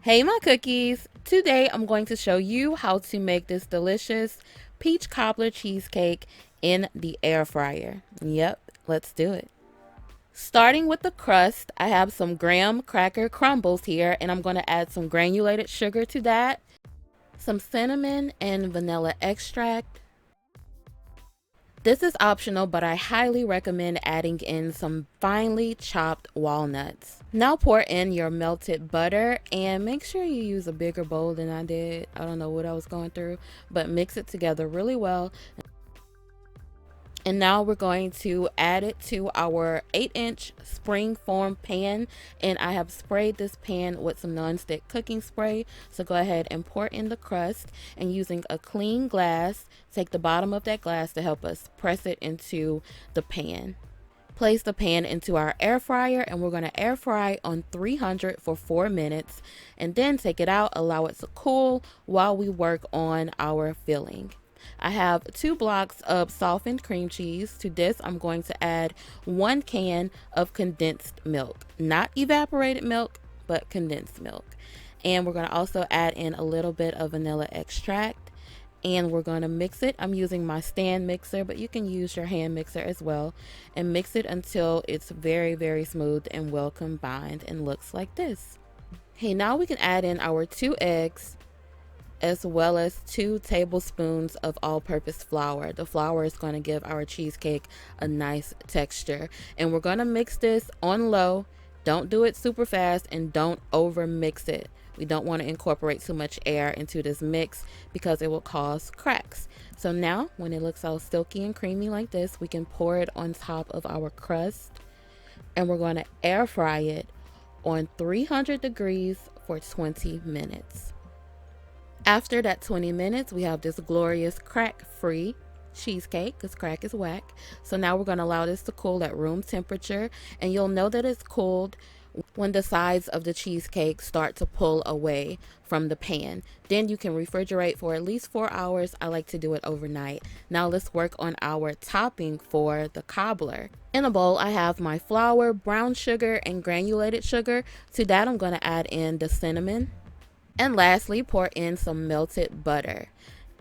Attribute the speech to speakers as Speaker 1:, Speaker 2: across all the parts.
Speaker 1: Hey my cookies! Today I'm going to show you how to make this delicious peach cobbler cheesecake in the air fryer. Yep, let's do it. Starting with the crust, I have some graham cracker crumbles here and I'm going to add some granulated sugar to that, some cinnamon and vanilla extract. This is optional, but I highly recommend adding in some finely chopped walnuts. Now pour in your melted butter and make sure you use a bigger bowl than I did. I don't know what I was going through, but mix it together really well. And now we're going to add it to our 8-inch spring form pan. And I have sprayed this pan with some nonstick cooking spray. So go ahead and pour in the crust, and using a clean glass, take the bottom of that glass to help us press it into the pan. Place the pan into our air fryer, and we're going to air fry on 300 for 4 minutes, and then take it out, allow it to cool while we work on our filling. I have 2 blocks of softened cream cheese. To this, I'm going to add 1 can of condensed milk, not evaporated milk, but condensed milk. And we're going to also add in a little bit of vanilla extract, and we're going to mix it. I'm using my stand mixer, but you can use your hand mixer as well, and mix it until it's very smooth and well combined and looks like this. Okay, now we can add in our 2 eggs, as well as 2 tablespoons of all-purpose flour. The flour is going to give our cheesecake a nice texture, and we're going to mix this on low. Don't do it super fast, and don't over mix it. We don't want to incorporate too much air into this mix because it will cause cracks. So now when it looks all silky and creamy like this, we can pour it on top of our crust, and we're going to air fry it on 300 degrees for 20 minutes. After that 20 minutes, we have this glorious crack-free cheesecake, because crack is whack. So now we're going to allow this to cool at room temperature, and you'll know that it's cooled when the sides of the cheesecake start to pull away from the pan. Then you can refrigerate for at least 4 hours. I like to do it overnight. Now let's work on our topping for the cobbler. In a bowl, I have my flour, brown sugar, and granulated sugar. To that, I'm going to add in the cinnamon. And lastly, pour in some melted butter.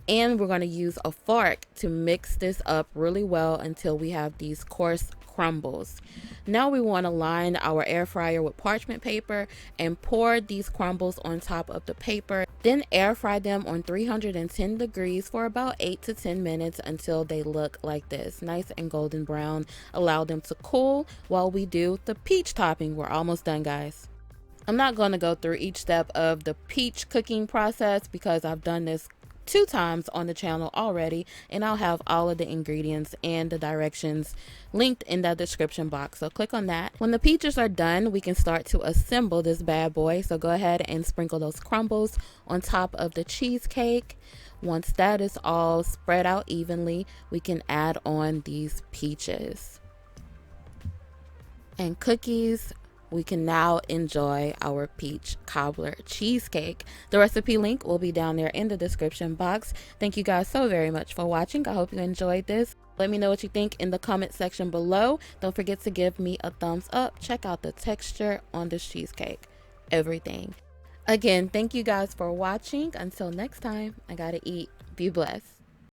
Speaker 1: And we're going to use a fork to mix this up really well until we have these coarse crumbles. Now we want to line our air fryer with parchment paper and pour these crumbles on top of the paper. Then air fry them on 310 degrees for about 8 to 10 minutes until they look like this, nice and golden brown. Allow them to cool while we do the peach topping. We're almost done, guys. I'm not going to go through each step of the peach cooking process because I've done this 2 times on the channel already, and I'll have all of the ingredients and the directions linked in the description box, so click on that. When the peaches are done, we can start to assemble this bad boy. So go ahead and sprinkle those crumbles on top of the cheesecake. Once that is all spread out evenly, we can add on these peaches and cookies. We can now enjoy our peach cobbler cheesecake. The recipe link will be down there in the description box. Thank you guys so very much for watching. I hope you enjoyed this. Let me know what you think in the comment section below. Don't forget to give me a thumbs up. Check out the texture on this cheesecake. Everything. Again, thank you guys for watching. Until next time, I gotta eat. Be blessed.